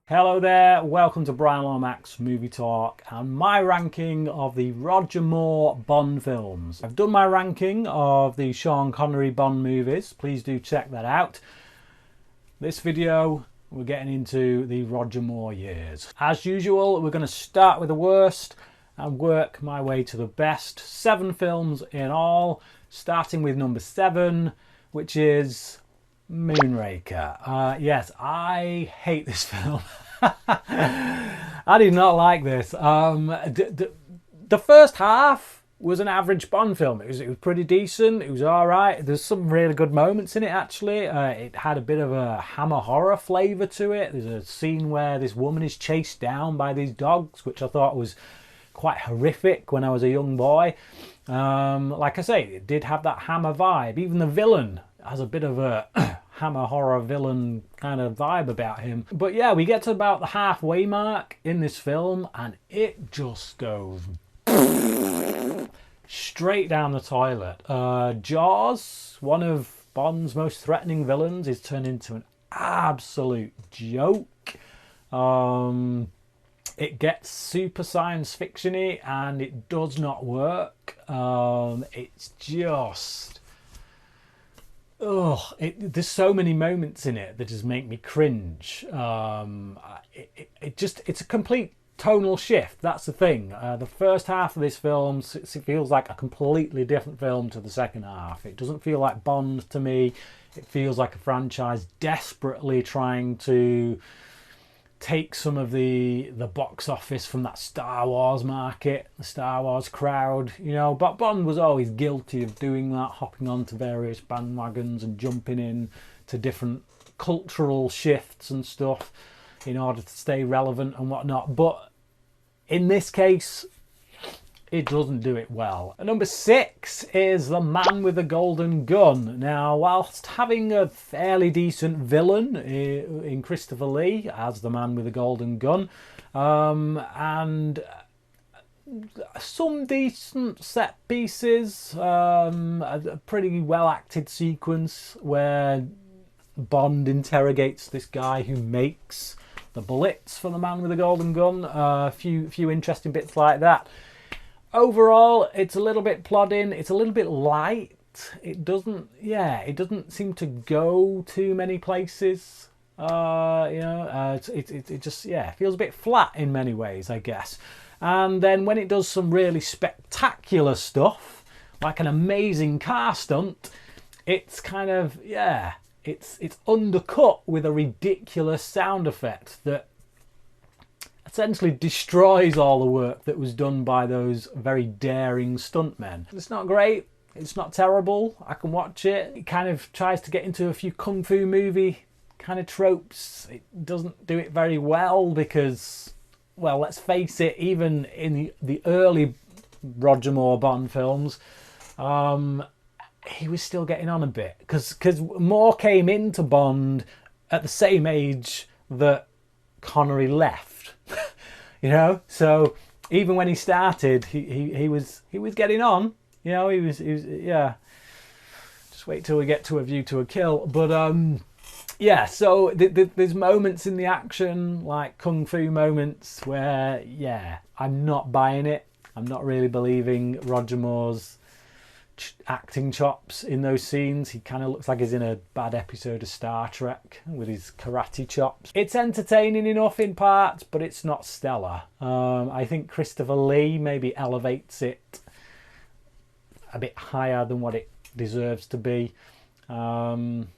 Hello there, welcome to Bryan Lomax Movie Talk and my ranking of the Roger Moore Bond films. I've done my ranking of the Sean Connery Bond movies, please do check that out. This video, we're getting into the Roger Moore years. As usual, we're going to start with the worst and work my way to the best. 7 films in all, starting with number 7, which is Moonraker. Yes, I hate this film. I did not like this. The first half was an average Bond film. It was pretty decent. It was all right. There's some really good moments in it, actually. It had a bit of a Hammer horror flavour to it. There's a scene where this woman is chased down by these dogs, which I thought was quite horrific when I was a young boy. Like I say, it did have that Hammer vibe. Even the villain has a bit of a Hammer horror villain kind of vibe about him. But yeah, we get to about the halfway mark in this film and it just goes straight down the toilet. Jaws, one of Bond's most threatening villains, is turned into an absolute joke. It gets super science fiction-y and it does not work. It's just... there's so many moments in it that just make me cringe. It's a complete tonal shift. That's the thing. The first half of this film, it feels like a completely different film to the second half. It doesn't feel like Bond to me. It feels like a franchise desperately trying to take some of the box office from that Star Wars market, the Star Wars crowd, you know. But Bond was always guilty of doing that, hopping onto various bandwagons and jumping in to different cultural shifts and stuff in order to stay relevant and whatnot. But in this case, it doesn't do it well. Number 6 is The Man with the Golden Gun. Now, whilst having a fairly decent villain in Christopher Lee as the Man with the Golden Gun, and some decent set pieces, a pretty well acted sequence where Bond interrogates this guy who makes the bullets for the Man with the Golden Gun, a few interesting bits like that. Overall, it's a little bit plodding. It's a little bit light. It doesn't seem to go too many places. It just feels a bit flat in many ways, I guess. And then when it does some really spectacular stuff, like an amazing car stunt, it's kind of it's undercut with a ridiculous sound effect that essentially destroys all the work that was done by those very daring stuntmen. It's not great, it's not terrible, I can watch it. It kind of tries to get into a few kung fu movie kind of tropes. It doesn't do it very well because, well, let's face it, even in the early Roger Moore Bond films, he was still getting on a bit because Moore came into Bond at the same age that Connery left. You know, so even when he started, he was getting on. You know, he was Just wait till we get to A View to a Kill. But so there's moments in the action, like kung fu moments, where I'm not buying it. I'm not really believing Roger Moore's acting chops in those scenes. He kind of looks like he's in a bad episode of Star Trek with his karate chops. It's entertaining enough in parts, but it's not stellar. I think Christopher Lee maybe elevates it a bit higher than what it deserves to be. That's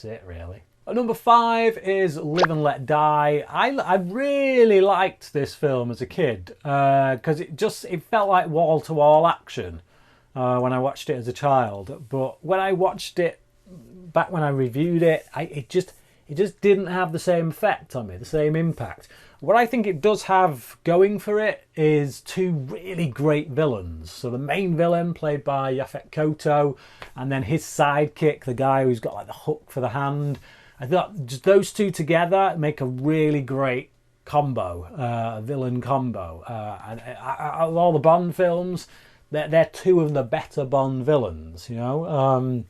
it really. Number 5 is Live and Let Die. I really liked this film as a kid because it felt like wall-to-wall action when I watched it as a child. But when I watched it back when I reviewed it, it just didn't have the same effect on me, the same impact. What I think it does have going for it is 2 really great villains. So the main villain, played by Yaphet Kotto, and then his sidekick, the guy who's got like the hook for the hand. I thought just those 2 together make a really great combo, villain combo. And out of all the Bond films, they're 2 of the better Bond villains, you know.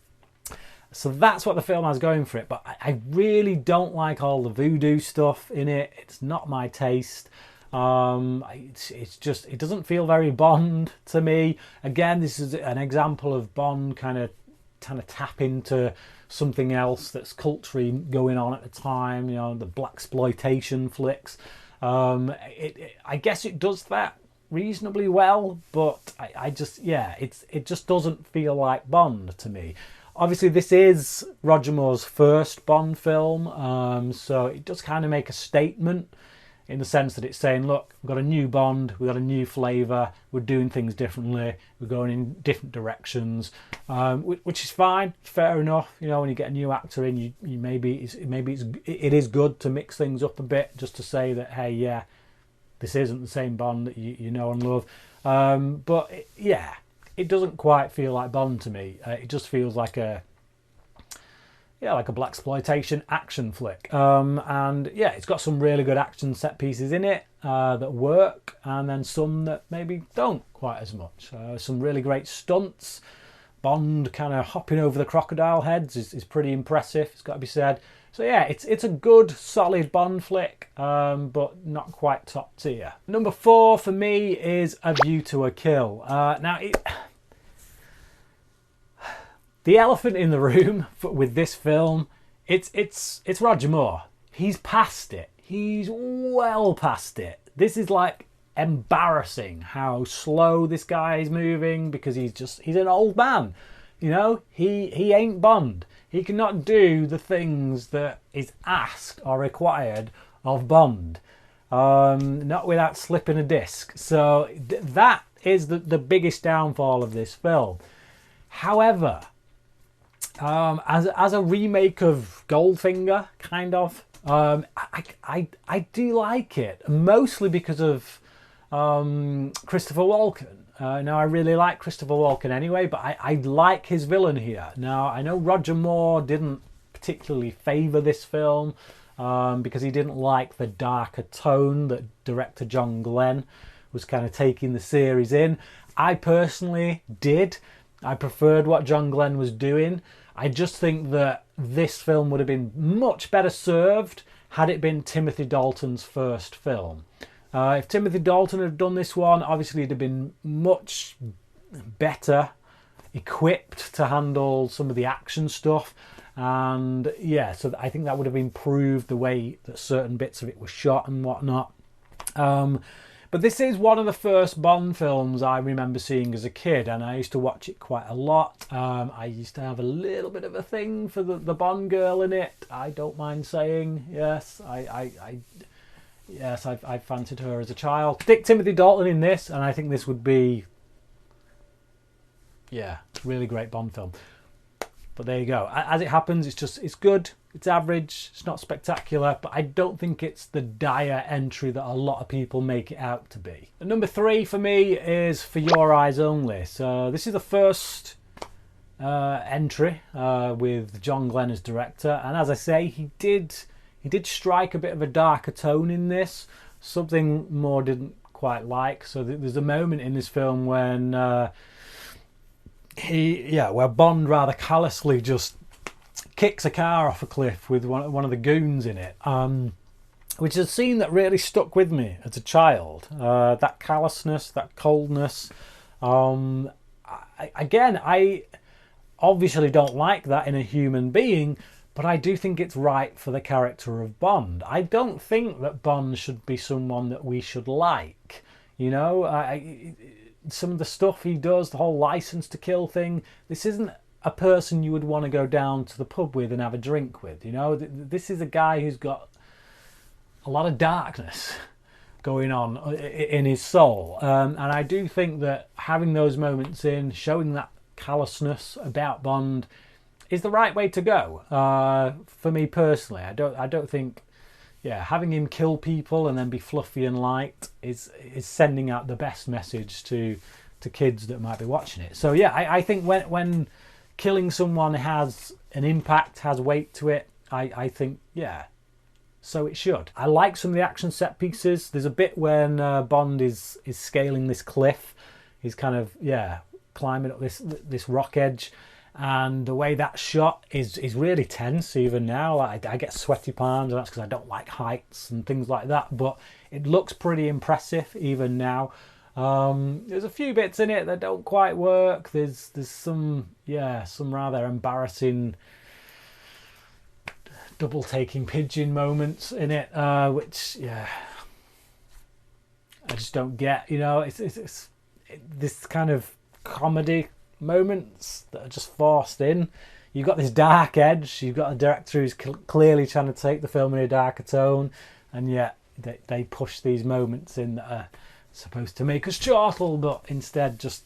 So that's what the film has going for it. But I really don't like all the voodoo stuff in it. It's not my taste. It's just, it doesn't feel very Bond to me. Again, this is an example of Bond kind of tap into something else that's culturally going on at the time, you know, the blaxploitation flicks. I guess it does that reasonably well, but I just, yeah, it just doesn't feel like Bond to me. Obviously, this is Roger Moore's first Bond film, so it does kind of make a statement in the sense that it's saying, look, we've got a new Bond, we've got a new flavour, we're doing things differently, we're going in different directions, which is fine, fair enough. You know, when you get a new actor in, it is good to mix things up a bit, just to say that, hey, yeah, this isn't the same Bond that you know and love. But it doesn't quite feel like Bond to me. It just feels like a blaxploitation action flick. And yeah, it's got some really good action set pieces in it that work, and then some that maybe don't quite as much. Some really great stunts. Bond kind of hopping over the crocodile heads is pretty impressive, it's got to be said. So yeah, it's a good, solid Bond flick, but not quite top tier. Number 4 for me is A View to a Kill. The elephant in the room with this film, it's Roger Moore. He's past it. He's well past it. This is like embarrassing how slow this guy is moving, because he's an old man. You know, he ain't Bond. He cannot do the things that is asked or required of Bond, not without slipping a disc. So that is the biggest downfall of this film. However, as a remake of Goldfinger, kind of, I do like it, mostly because of Christopher Walken. Now, I really like Christopher Walken anyway, but I like his villain here. Now, I know Roger Moore didn't particularly favour this film because he didn't like the darker tone that director John Glenn was kind of taking the series in. I personally did. I preferred what John Glenn was doing. I just think that this film would have been much better served had it been Timothy Dalton's first film. If Timothy Dalton had done this one, obviously he'd have been much better equipped to handle some of the action stuff. And yeah, so I think that would have improved the way that certain bits of it were shot and whatnot. But this is one of the first Bond films I remember seeing as a kid, and I used to watch it quite a lot. I used to have a little bit of a thing for the Bond girl in it. I don't mind saying, yes, I fancied her as a child. Stick Timothy Dalton in this, and I think this would be, really great Bond film. But there you go. As it happens, it's good, it's average, it's not spectacular, but I don't think it's the dire entry that a lot of people make it out to be. And number 3 for me is For Your Eyes Only. So this is the first entry with John Glenn as director, and as I say, he did strike a bit of a darker tone in this, something Moore didn't quite like. So there's a moment in this film when where Bond rather callously just kicks a car off a cliff with one of the goons in it, which is a scene that really stuck with me as a child. That callousness, that coldness. I obviously don't like that in a human being, but I do think it's right for the character of Bond. I don't think that Bond should be someone that we should like. You know, some of the stuff he does, the whole license to kill thing, this isn't a person you would want to go down to the pub with and have a drink with. You know, this is a guy who's got a lot of darkness going on in his soul. And I do think that having those moments in, showing that callousness about Bond, is the right way to go. For me personally, I don't think, having him kill people and then be fluffy and light is sending out the best message to kids that might be watching it. So I think when killing someone has an impact, has weight to it, I think so it should. I like some of the action set pieces. There's a bit when Bond is scaling this cliff. He's kind of climbing up this rock edge, and the way that's shot is really tense even now. Like, I get sweaty palms, and that's because I don't like heights and things like that, but it looks pretty impressive even now. There's a few bits in it that don't quite work. There's some rather embarrassing double taking pigeon moments in it, which I just don't get. It's this kind of comedy moments that are just forced in. You've got this dark edge. You've got a director who's clearly trying to take the film in a darker tone, and yet they push these moments in that are supposed to make us chortle, but instead just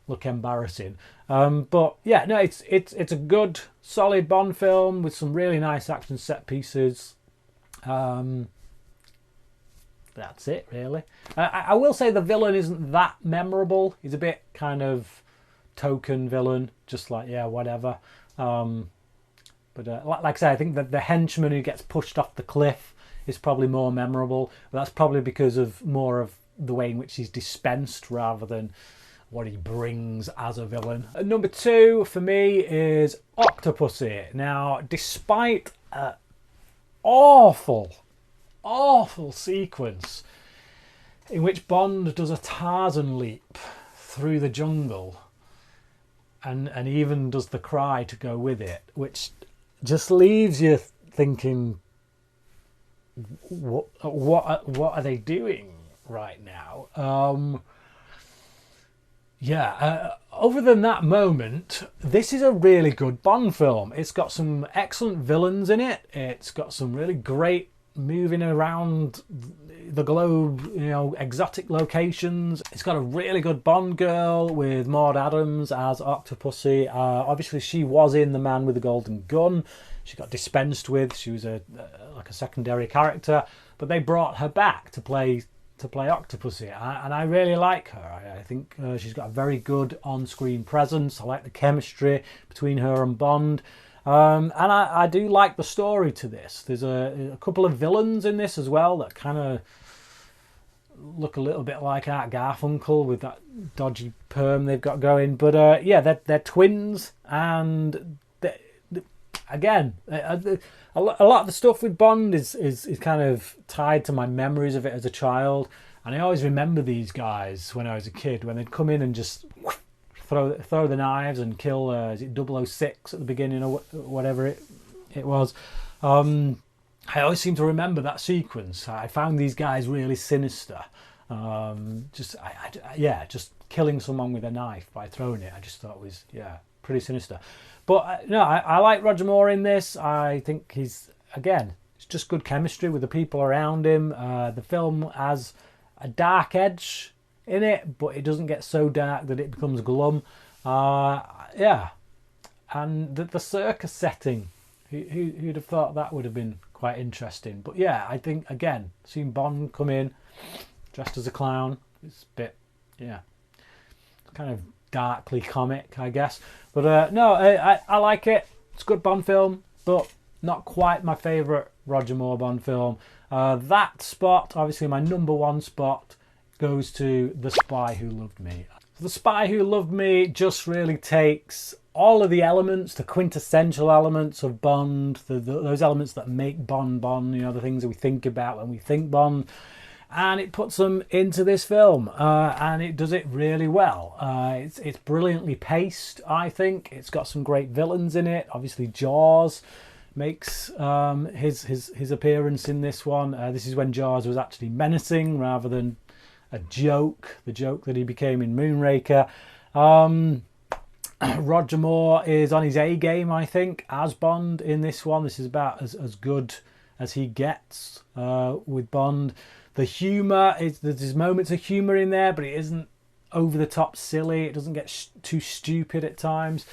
look embarrassing. It's a good, solid Bond film with some really nice action set pieces. That's it, really. I will say the villain isn't that memorable. He's a bit kind of token villain, just like, whatever. But like I say, I think that the henchman who gets pushed off the cliff is probably more memorable. But that's probably because of more of the way in which he's dispensed rather than what he brings as a villain. Number 2 for me is Octopussy. Now, despite an awful sequence in which Bond does a Tarzan leap through the jungle and even does the cry to go with it, which just leaves you thinking, what are they doing right now? Other than that moment, this is a really good Bond film. It's got some excellent villains in it. It's got some really great moving around the globe, exotic locations. It's got a really good Bond girl with Maud Adams as Octopussy. Obviously, she was in The Man with the Golden Gun. She got dispensed with. She was a secondary character, but they brought her back to play Octopussy, and I really like her. I think she's got a very good on-screen presence. I like the chemistry between her and Bond. And I do like the story to this. There's a couple of villains in this as well that kind of look a little bit like Art Garfunkel with that dodgy perm they've got going. But they're twins, and again, a lot of the stuff with Bond is kind of tied to my memories of it as a child, and I always remember these guys when I was a kid when they'd come in and just throw the knives and kill is it 006 at the beginning or whatever it was. I always seem to remember that sequence. I found these guys really sinister. Just killing someone with a knife by throwing it, I just thought was pretty sinister. But I like Roger Moore in this. I think it's just good chemistry with the people around him. The film has a dark edge in it, but it doesn't get so dark that it becomes glum. And the circus setting, who'd have thought that would have been quite interesting. But I think, again, seeing Bond come in dressed as a clown, it's a bit kind of darkly comic, I guess. But I like it. It's a good Bond film, but not quite my favourite Roger Moore Bond film. That spot, obviously my number 1 spot, goes to The Spy Who Loved Me. The Spy Who Loved Me just really takes all of the elements, the quintessential elements of Bond, those elements that make Bond Bond, the things that we think about when we think Bond, and it puts them into this film, and it does it really well. It's brilliantly paced, I think. It's got some great villains in it. Obviously, Jaws makes his appearance in this one. This is when Jaws was actually menacing rather than the joke that he became in Moonraker. Roger Moore is on his A game, I think, as Bond in this one. This is about as good as he gets with Bond. The humour, there's moments of humour in there, but it isn't over the top silly. It doesn't get too stupid at times.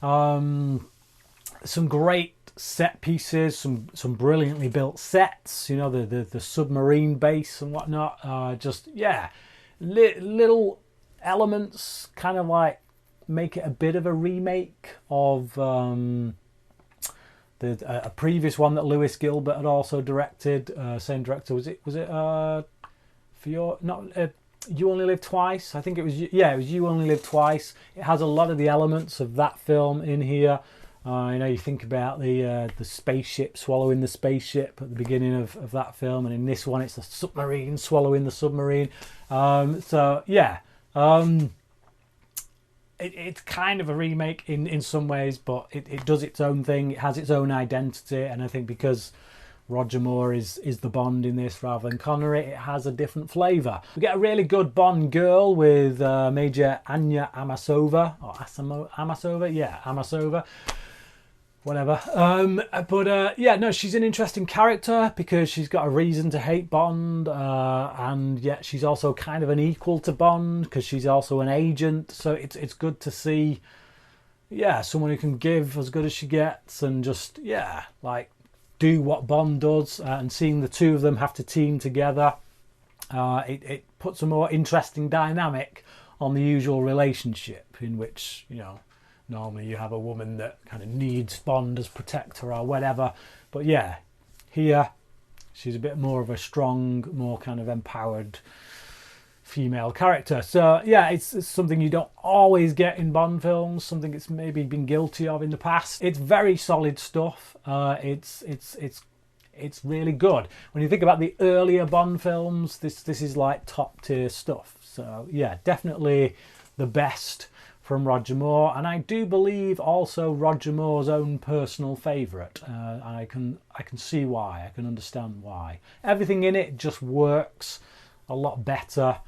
Some great set pieces, some brilliantly built sets, the submarine base and whatnot. Little elements kind of like make it a bit of a remake of a previous one that Lewis Gilbert had also directed. Same director, was it You Only Live Twice. I think it was, yeah, it was You Only Live Twice. It has a lot of the elements of that film in here. You know, you think about the spaceship swallowing the spaceship at the beginning of that film, and in this one it's the submarine swallowing the submarine. So yeah, it's kind of a remake in some ways, but it does its own thing. It has its own identity, and I think because Roger Moore is the Bond in this rather than Connery, it has a different flavour. We get a really good Bond girl with Major Anya Amasova, or Amasova? Yeah, Amasova. Whatever. Yeah, no, she's an interesting character because she's got a reason to hate Bond, and yet she's also kind of an equal to Bond because she's also an agent. So it's good to see, yeah, someone who can give as good as she gets and just, yeah, like do what Bond does, and seeing the two of them have to team together, it puts a more interesting dynamic on the usual relationship in which, you know, normally you have a woman that kind of needs Bond as protector or whatever. But yeah, here she's a bit more of a strong, more kind of empowered female character. So yeah, it's something you don't always get in Bond films, something it's maybe been guilty of in the past. It's very solid stuff. It's really good. When you think about the earlier Bond films, this is like top tier stuff. So yeah, definitely the best from Roger Moore, and I do believe also Roger Moore's own personal favourite. I can see why. I can understand why. Everything in it just works a lot better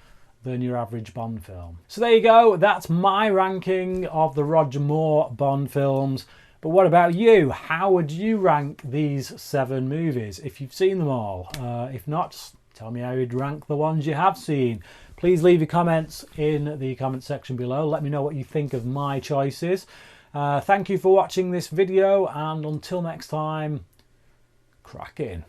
than your average Bond film. So there you go. That's my ranking of the Roger Moore Bond films. But what about you? How would you rank these 7 movies if you've seen them all? If not, just tell me how you'd rank the ones you have seen. Please leave your comments in the comment section below. Let me know what you think of my choices. Thank you for watching this video, and until next time, crack in.